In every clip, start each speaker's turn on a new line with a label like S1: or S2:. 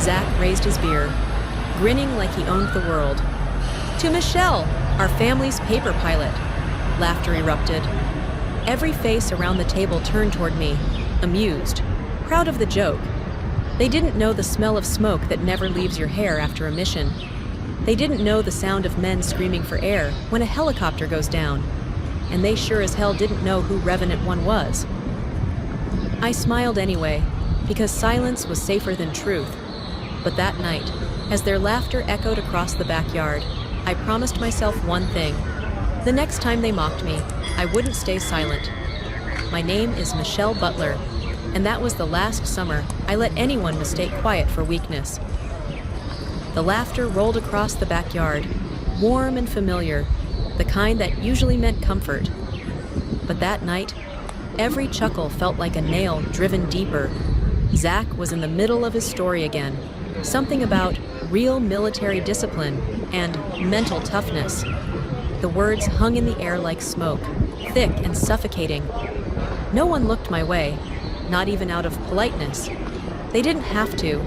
S1: Zach raised his beer, grinning like he owned the world. "To Michelle, our family's paper pilot." Laughter erupted. Every face around the table turned toward me, amused, proud of the joke. They didn't know the smell of smoke that never leaves your hair after a mission. They didn't know the sound of men screaming for air when a helicopter goes down. And they sure as hell didn't know who Revenant One was. I smiled anyway, because silence was safer than truth. But that night, as their laughter echoed across the backyard, I promised myself one thing. The next time they mocked me, I wouldn't stay silent. My name is Michelle Butler, and that was the last summer I let anyone mistake quiet for weakness. The laughter rolled across the backyard, warm and familiar, the kind that usually meant comfort. But that night, every chuckle felt like a nail driven deeper. Zach was in the middle of his story again, something about real military discipline and mental toughness. The words hung in the air like smoke, thick and suffocating. No one looked my way, not even out of politeness. They didn't have to.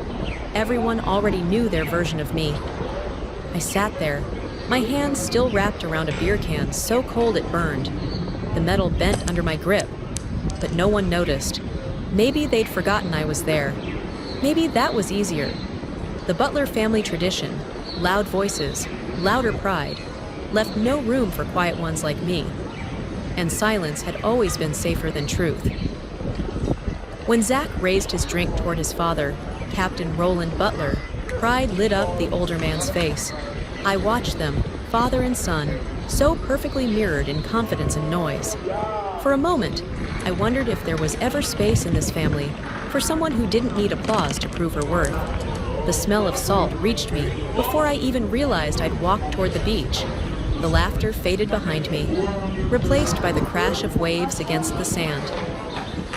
S1: Everyone already knew their version of me. I sat there, my hands still wrapped around a beer can so cold it burned. The metal bent under my grip, but no one noticed. Maybe they'd forgotten I was there. Maybe that was easier. The Butler family tradition, loud voices, louder pride, left no room for quiet ones like me. And silence had always been safer than truth. When Zach raised his drink toward his father, Captain Roland Butler, pride lit up the older man's face. I watched them, father and son, so perfectly mirrored in confidence and noise. For a moment, I wondered if there was ever space in this family for someone who didn't need applause to prove her worth. The smell of salt reached me before I even realized I'd walked toward the beach. The laughter faded behind me, replaced by the crash of waves against the sand.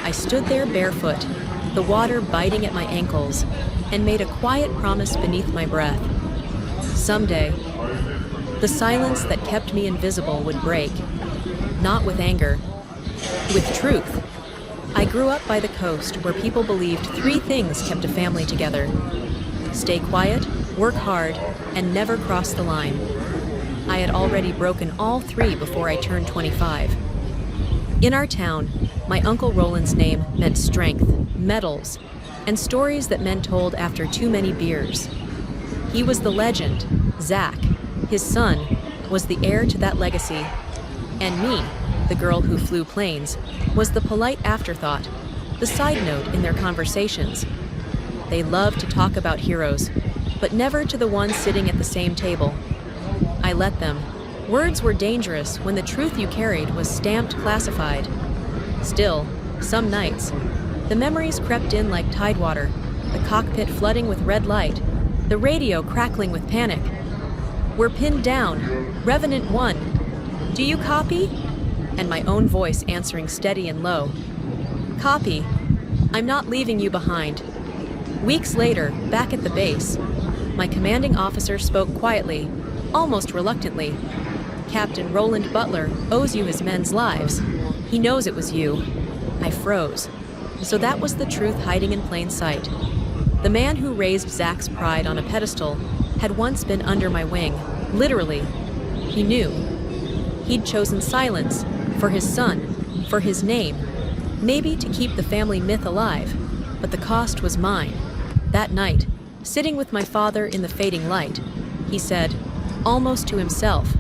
S1: I stood there barefoot, the water biting at my ankles, and made a quiet promise beneath my breath. Someday, the silence that kept me invisible would break, not with anger, with truth. I grew up by the coast where people believed three things kept a family together: stay quiet, work hard, and never cross the line. I had already broken all three before I turned 25. In our town, my Uncle Roland's name meant strength, medals, and stories that men told after too many beers. He was the legend. Zach, his son, was the heir to that legacy. And me, the girl who flew planes, was the polite afterthought, the side note in their conversations. They loved to talk about heroes, but never to the ones sitting at the same table. I let them. Words were dangerous when the truth you carried was stamped classified. Still, some nights, the memories crept in like tidewater, the cockpit flooding with red light, the radio crackling with panic. "We're pinned down. Revenant One. Do you copy?" And my own voice answering steady and low. "Copy. I'm not leaving you behind." Weeks later, back at the base, my commanding officer spoke quietly, almost reluctantly. "Captain Roland Butler owes you his men's lives. He knows it was you." I froze. So that was the truth hiding in plain sight. The man who raised Zach's pride on a pedestal had once been under my wing, literally. He knew. He'd chosen silence for his son, for his name, maybe to keep the family myth alive, but the cost was mine. That night, sitting with my father in the fading light, he said, almost to himself,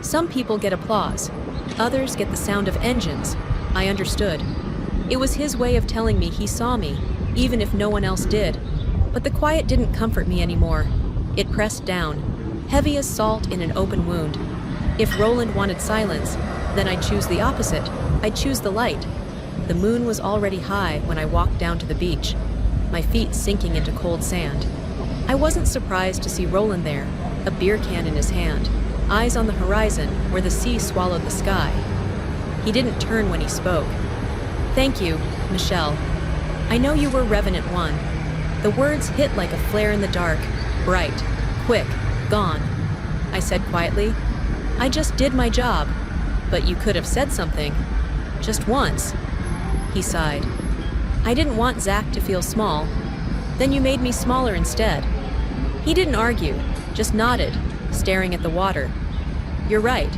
S1: "Some people get applause, others get the sound of engines." I understood. It was his way of telling me he saw me, even if no one else did. But the quiet didn't comfort me anymore. It pressed down, heavy as salt in an open wound. If Roland wanted silence, then I'd choose the opposite. I'd choose the light. The moon was already high when I walked down to the beach, my feet sinking into cold sand. I wasn't surprised to see Roland there, a beer can in his hand, eyes on the horizon where the sea swallowed the sky. He didn't turn when he spoke. "Thank you, Michelle. I know you were Revenant One." The words hit like a flare in the dark, bright, quick, gone. I said quietly, "I just did my job, but you could have said something. Just once." He sighed. "I didn't want Zach to feel small. Then you made me smaller instead." He didn't argue, just nodded, staring at the water. "You're right.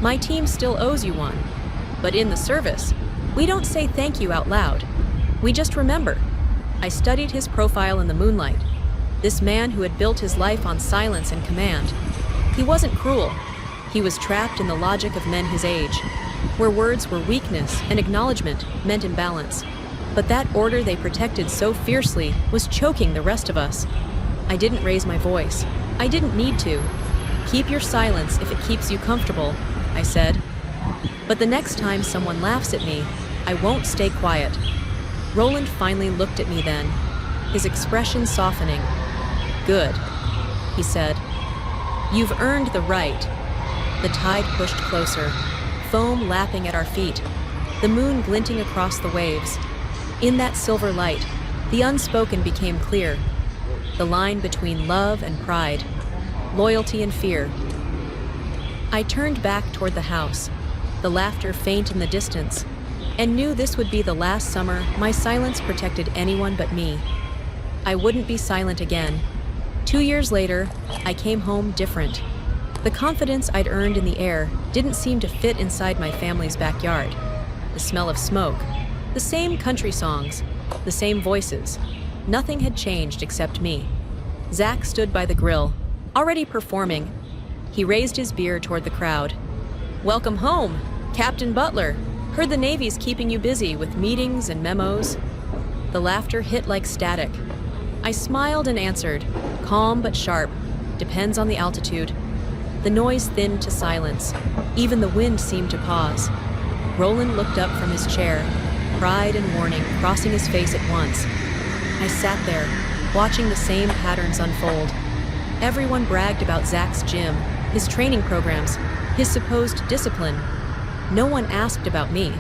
S1: My team still owes you one. But in the service, we don't say thank you out loud. We just remember." I studied his profile in the moonlight. This man who had built his life on silence and command. He wasn't cruel. He was trapped in the logic of men his age, where words were weakness and acknowledgement meant imbalance. But that order they protected so fiercely was choking the rest of us. I didn't raise my voice. I didn't need to. "Keep your silence if it keeps you comfortable," I said. But the next time someone laughs at me, I won't stay quiet. Roland finally looked at me then, his expression softening. "Good," he said. "You've earned the right." The tide pushed closer, foam lapping at our feet, the moon glinting across the waves. In that silver light, the unspoken became clear. The line between love and pride, loyalty and fear. I turned back toward the house, the laughter faint in the distance, and knew this would be the last summer my silence protected anyone but me. I wouldn't be silent again. 2 years later, I came home different. The confidence I'd earned in the air didn't seem to fit inside my family's backyard. The smell of smoke, the same country songs, the same voices. Nothing had changed except me. Zach stood by the grill, already performing. He raised his beer toward the crowd. "Welcome home, Captain Butler. Heard the Navy's keeping you busy with meetings and memos." The laughter hit like static. I smiled and answered, calm but sharp, "Depends on the altitude." The noise thinned to silence. Even the wind seemed to pause. Roland looked up from his chair, pride and warning crossing his face at once. I sat there, watching the same patterns unfold. Everyone bragged about Zach's gym, his training programs, his supposed discipline. No one asked about me.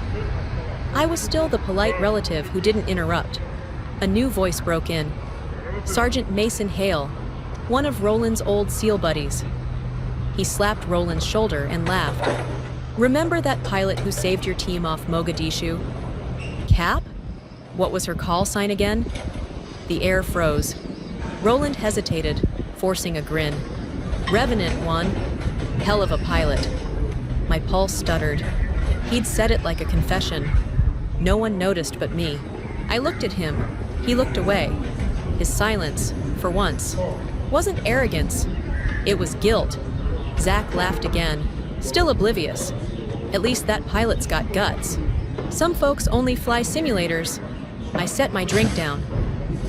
S1: I was still the polite relative who didn't interrupt. A new voice broke in. Sergeant Mason Hale, one of Roland's old SEAL buddies. He slapped Roland's shoulder and laughed. "Remember that pilot who saved your team off Mogadishu?" "Cap? What was her call sign again?" The air froze. Roland hesitated, forcing a grin. "Revenant one. Hell of a pilot." My pulse stuttered. He'd said it like a confession. No one noticed but me. I looked at him. He looked away. His silence, for once, wasn't arrogance. It was guilt. Zach laughed again, still oblivious. "At least that pilot's got guts. Some folks only fly simulators." I set my drink down.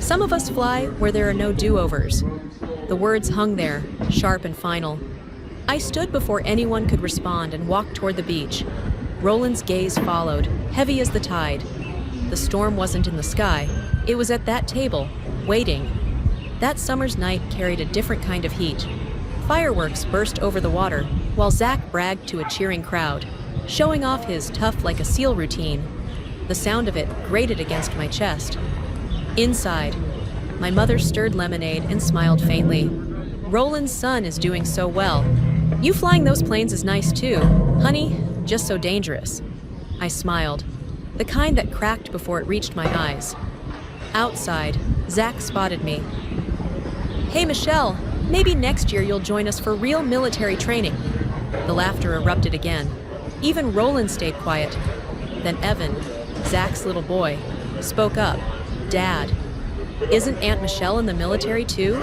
S1: "Some of us fly where there are no do-overs." The words hung there, sharp and final. I stood before anyone could respond and walked toward the beach. Roland's gaze followed, heavy as the tide. The storm wasn't in the sky. It was at that table, waiting. That summer's night carried a different kind of heat. Fireworks burst over the water, while Zach bragged to a cheering crowd, showing off his tough like a SEAL routine. The sound of it grated against my chest. Inside, my mother stirred lemonade and smiled faintly. "Roland's son is doing so well. You flying those planes is nice too, honey, just so dangerous." I smiled, the kind that cracked before it reached my eyes. Outside, Zach spotted me. "Hey Michelle, maybe next year you'll join us for real military training." The laughter erupted again. Even Roland stayed quiet. Then Evan, Zach's little boy, spoke up. "Dad, isn't Aunt Michelle in the military too?"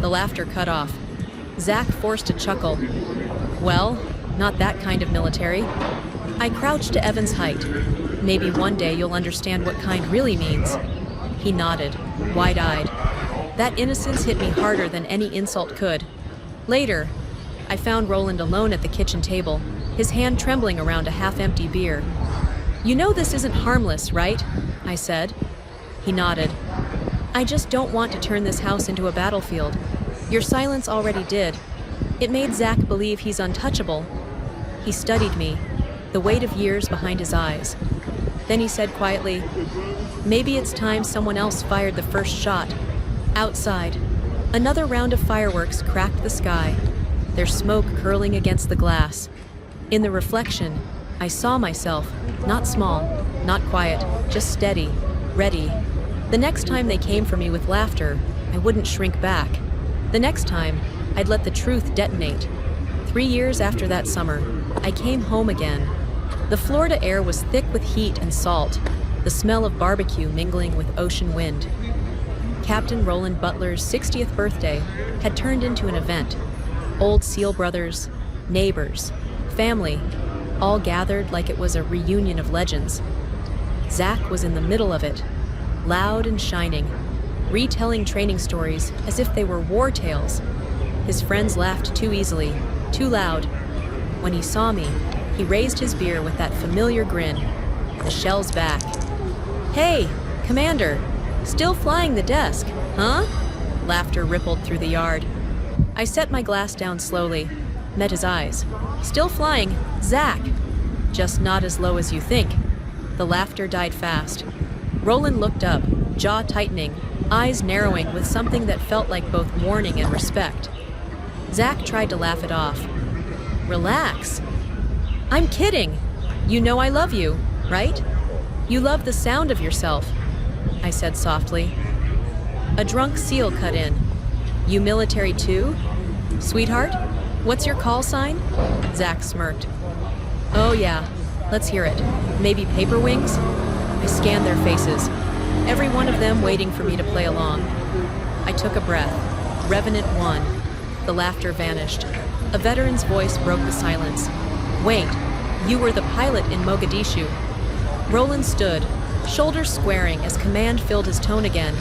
S1: The laughter cut off. Zach forced a chuckle. "Well, not that kind of military." I crouched to Evan's height. "Maybe one day you'll understand what kind really means." He nodded, wide-eyed. That innocence hit me harder than any insult could. Later, I found Roland alone at the kitchen table, his hand trembling around a half-empty beer. "You know this isn't harmless, right?" I said. He nodded. "I just don't want to turn this house into a battlefield. Your silence already did. It made Zach believe he's untouchable." He studied me, the weight of years behind his eyes. Then he said quietly, "Maybe it's time someone else fired the first shot." Outside, another round of fireworks cracked the sky, their smoke curling against the glass. In the reflection, I saw myself, not small, not quiet, just steady, ready. The next time they came for me with laughter, I wouldn't shrink back. The next time, I'd let the truth detonate. 3 years after that summer, I came home again. The Florida air was thick with heat and salt, the smell of barbecue mingling with ocean wind. Captain Roland Butler's 60th birthday had turned into an event. Old SEAL brothers, neighbors, family, all gathered like it was a reunion of legends. Zach was in the middle of it, loud and shining, retelling training stories as if they were war tales. His friends laughed too easily, too loud. When he saw me, he raised his beer with that familiar grin. The shell's back. "Hey, Commander, still flying the desk, huh?" Laughter rippled through the yard. I set my glass down slowly, met his eyes. "Still flying, Zach. Just not as low as you think." The laughter died fast. Roland looked up, jaw tightening, eyes narrowing with something that felt like both warning and respect. Zach tried to laugh it off. "Relax. I'm kidding. You know I love you, right? You love the sound of yourself," I said softly. A drunk SEAL cut in. "You military too? Sweetheart, what's your call sign?" Zach smirked. "Oh yeah, let's hear it. Maybe paper wings?" I scanned their faces, every one of them waiting for me to play along. I took a breath. Revenant won. The laughter vanished. A veteran's voice broke the silence. "Wait, you were the pilot in Mogadishu." Roland stood, shoulders squaring as command filled his tone again.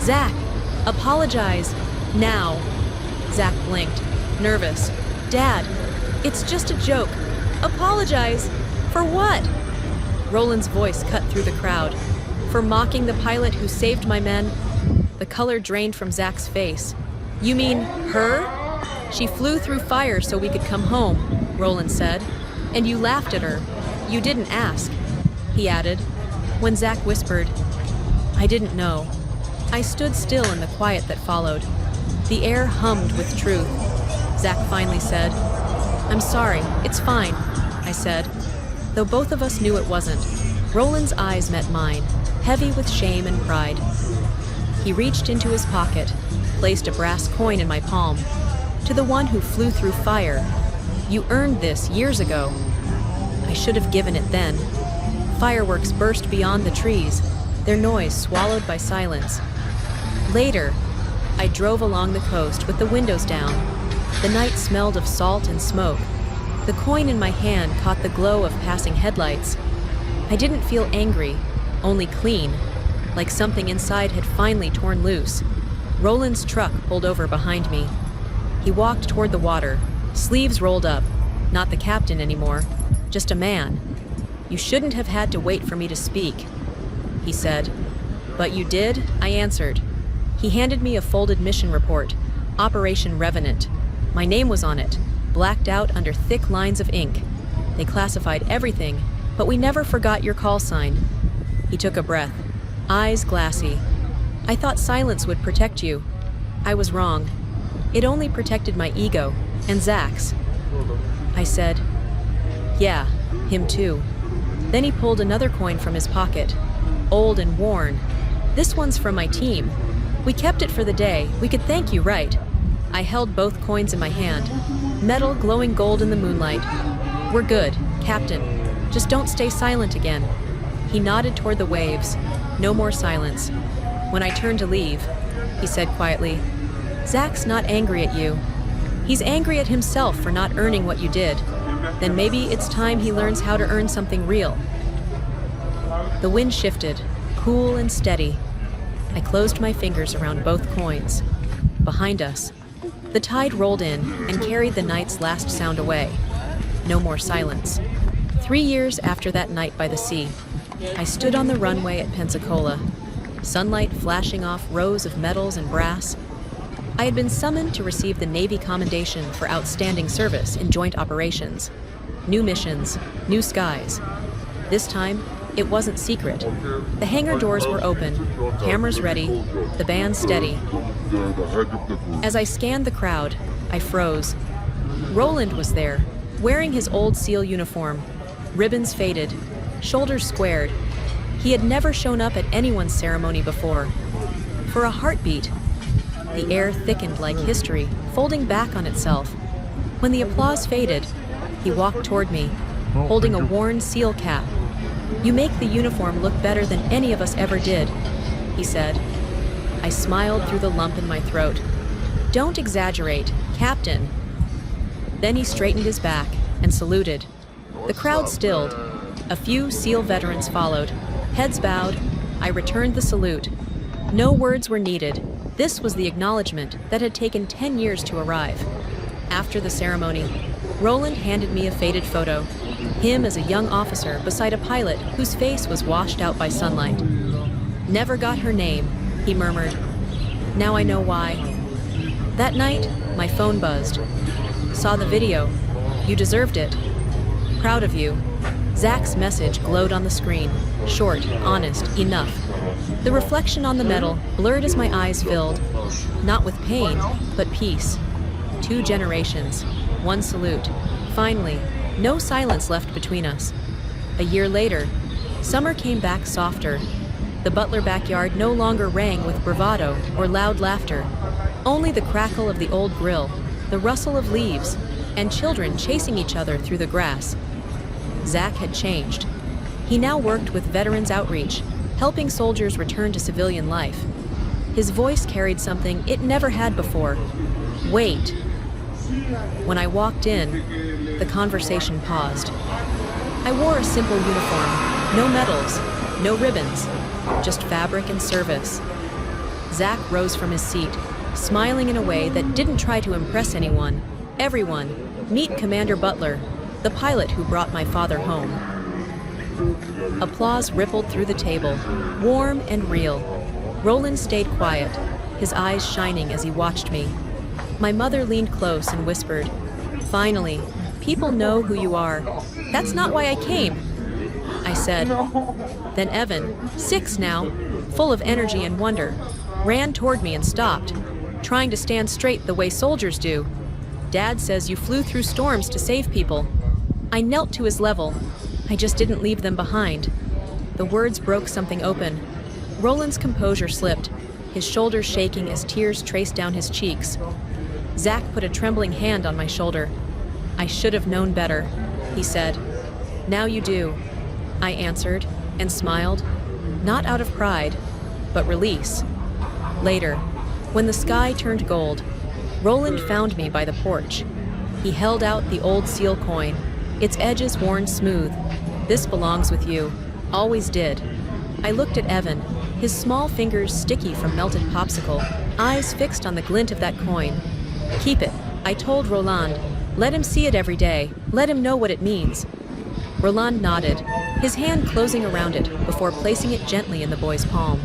S1: "Zach, apologize. Now." Zach blinked, nervous. "Dad, it's just a joke. Apologize. For what?" Roland's voice cut through the crowd. "For mocking the pilot who saved my men." The color drained from Zach's face. "You mean her? She flew through fire so we could come home," Roland said. "And you laughed at her. You didn't ask." He added, when Zach whispered, "I didn't know." I stood still in the quiet that followed. The air hummed with truth. Zach finally said, "I'm sorry, it's fine," I said, though both of us knew it wasn't. Roland's eyes met mine, heavy with shame and pride. He reached into his pocket, placed a brass coin in my palm. "To the one who flew through fire. You earned this years ago." I should have given it then. Fireworks burst beyond the trees, their noise swallowed by silence. Later, I drove along the coast with the windows down. The night smelled of salt and smoke. The coin in my hand caught the glow of passing headlights. I didn't feel angry, only clean, like something inside had finally torn loose. Roland's truck pulled over behind me. He walked toward the water, sleeves rolled up, not the captain anymore, just a man. "You shouldn't have had to wait for me to speak," he said. "But you did," I answered. He handed me a folded mission report, Operation Revenant. My name was on it, blacked out under thick lines of ink. They classified everything, but we never forgot your call sign. He took a breath, eyes glassy. "I thought silence would protect you. I was wrong. It only protected my ego, and Zach's." I said, "Yeah, him too." Then he pulled another coin from his pocket, old and worn. "This one's from my team. We kept it for the day. We could thank you, right?" I held both coins in my hand, metal glowing gold in the moonlight. "We're good, Captain. Just don't stay silent again." He nodded toward the waves. No more silence. When I turned to leave, he said quietly, "Zach's not angry at you. He's angry at himself for not earning what you did. Then maybe it's time he learns how to earn something real." The wind shifted, cool and steady. I closed my fingers around both coins. Behind us, the tide rolled in and carried the night's last sound away. No more silence. 3 years after that night by the sea, I stood on the runway at Pensacola, sunlight flashing off rows of metals and brass. I had been summoned to receive the Navy Commendation for outstanding service in joint operations. New missions, new skies. This time, it wasn't secret. The hangar doors were open, cameras ready, the band steady. As I scanned the crowd, I froze. Roland was there, wearing his old SEAL uniform, ribbons faded, shoulders squared. He had never shown up at anyone's ceremony before. For a heartbeat, the air thickened like history, folding back on itself. When the applause faded, he walked toward me, holding a worn seal cap. "You make the uniform look better than any of us ever did," he said. I smiled through the lump in my throat. "Don't exaggerate, Captain." Then he straightened his back and saluted. The crowd stilled. A few SEAL veterans followed. Heads bowed, I returned the salute. No words were needed. This was the acknowledgement that had taken 10 years to arrive. After the ceremony, Roland handed me a faded photo. Him as a young officer beside a pilot whose face was washed out by sunlight. "Never got her name," he murmured. "Now I know why." That night, my phone buzzed. "Saw the video. You deserved it. Proud of you." Zach's message glowed on the screen. Short, honest, enough. The reflection on the metal blurred as my eyes filled. Not with pain, but peace. 2 generations, 1 salute. Finally, no silence left between us. A year later, summer came back softer. The Butler backyard no longer rang with bravado or loud laughter. Only the crackle of the old grill, the rustle of leaves, and children chasing each other through the grass. Zach had changed. He now worked with Veterans Outreach, helping soldiers return to civilian life. His voice carried something it never had before. Wait. When I walked in, the conversation paused. I wore a simple uniform, no medals, no ribbons, just fabric and service. Zach rose from his seat, smiling in a way that didn't try to impress anyone. "Everyone, meet Commander Butler, the pilot who brought my father home." Applause rippled through the table, warm and real. Roland stayed quiet, his eyes shining as he watched me. My mother leaned close and whispered, "Finally, people know who you are. That's not why I came," I said. Then Evan, 6 now, full of energy and wonder, ran toward me and stopped, trying to stand straight the way soldiers do. "Dad says you flew through storms to save people." I knelt to his level. I just didn't leave them behind. The words broke something open. Roland's composure slipped, his shoulders shaking as tears traced down his cheeks. Zach put a trembling hand on my shoulder. "I should have known better," he said. "Now you do," I answered and smiled, not out of pride, but release. Later, when the sky turned gold, Roland found me by the porch. He held out the old seal coin, its edges worn smooth. "This belongs with you. Always did." I looked at Evan, his small fingers sticky from melted popsicle, eyes fixed on the glint of that coin. "Keep it," I told Roland. "Let him see it every day. Let him know what it means." Roland nodded, his hand closing around it before placing it gently in the boy's palm.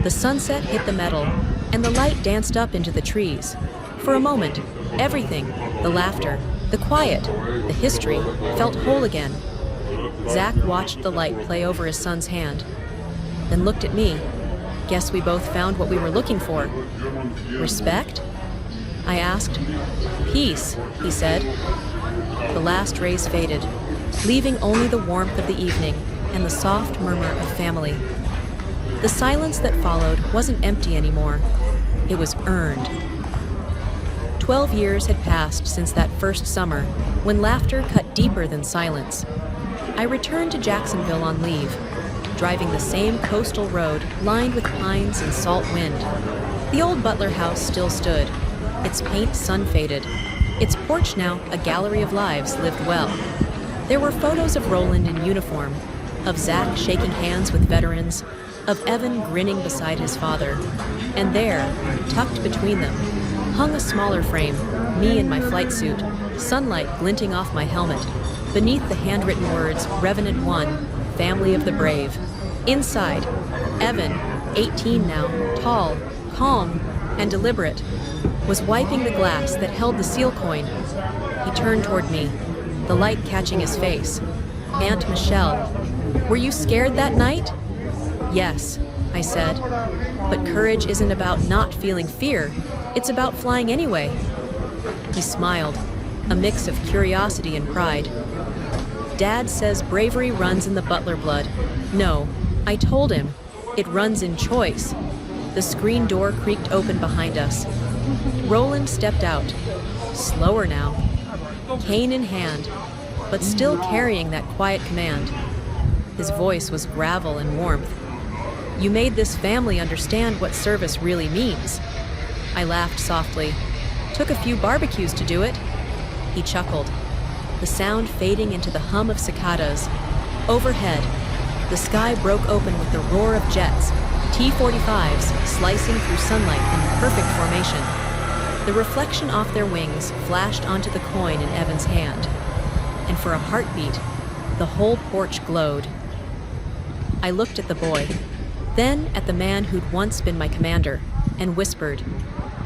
S1: The sunset hit the metal, and the light danced up into the trees. For a moment, everything, the laughter, the quiet, the history, felt whole again. Zach watched the light play over his son's hand, then looked at me. "Guess we both found what we were looking for." "Respect?" I asked. "Peace," he said. The last rays faded, leaving only the warmth of the evening and the soft murmur of family. The silence that followed wasn't empty anymore. It was earned. 12 years had passed since that first summer, when laughter cut deeper than silence. I returned to Jacksonville on leave, driving the same coastal road lined with pines and salt wind. The old Butler house still stood, its paint sun-faded, its porch now a gallery of lives lived well. There were photos of Roland in uniform, of Zach shaking hands with veterans, of Evan grinning beside his father, and there, tucked between them, hung a smaller frame, me in my flight suit, sunlight glinting off my helmet, beneath the handwritten words, Revenant 1, Family of the Brave. Inside, Evan, 18 now, tall, calm, and deliberate, was wiping the glass that held the seal coin. He turned toward me, the light catching his face. "Aunt Michelle, were you scared that night?" "Yes," I said. "But courage isn't about not feeling fear. It's about flying anyway." He smiled, a mix of curiosity and pride. "Dad says bravery runs in the Butler blood. No, I told him, it runs in choice. The screen door creaked open behind us. Roland stepped out, slower now, cane in hand, but still carrying that quiet command. His voice was gravel and warmth. You made this family understand what service really means. I laughed softly. Took a few barbecues to do it. He chuckled, the sound fading into the hum of cicadas. Overhead, the sky broke open with the roar of jets, T-45s slicing through sunlight in perfect formation. The reflection off their wings flashed onto the coin in Evan's hand, and for a heartbeat, the whole porch glowed. I looked at the boy, then at the man who'd once been my commander, and whispered,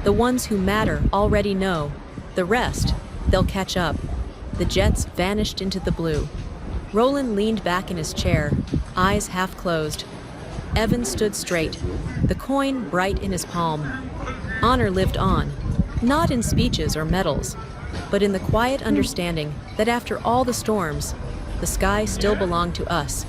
S1: the ones who matter already know. The rest, they'll catch up. The jets vanished into the blue. Roland leaned back in his chair, eyes half closed. Evan stood straight, the coin bright in his palm. Honor lived on, not in speeches or medals, but in the quiet understanding that after all the storms, the sky still belonged to us.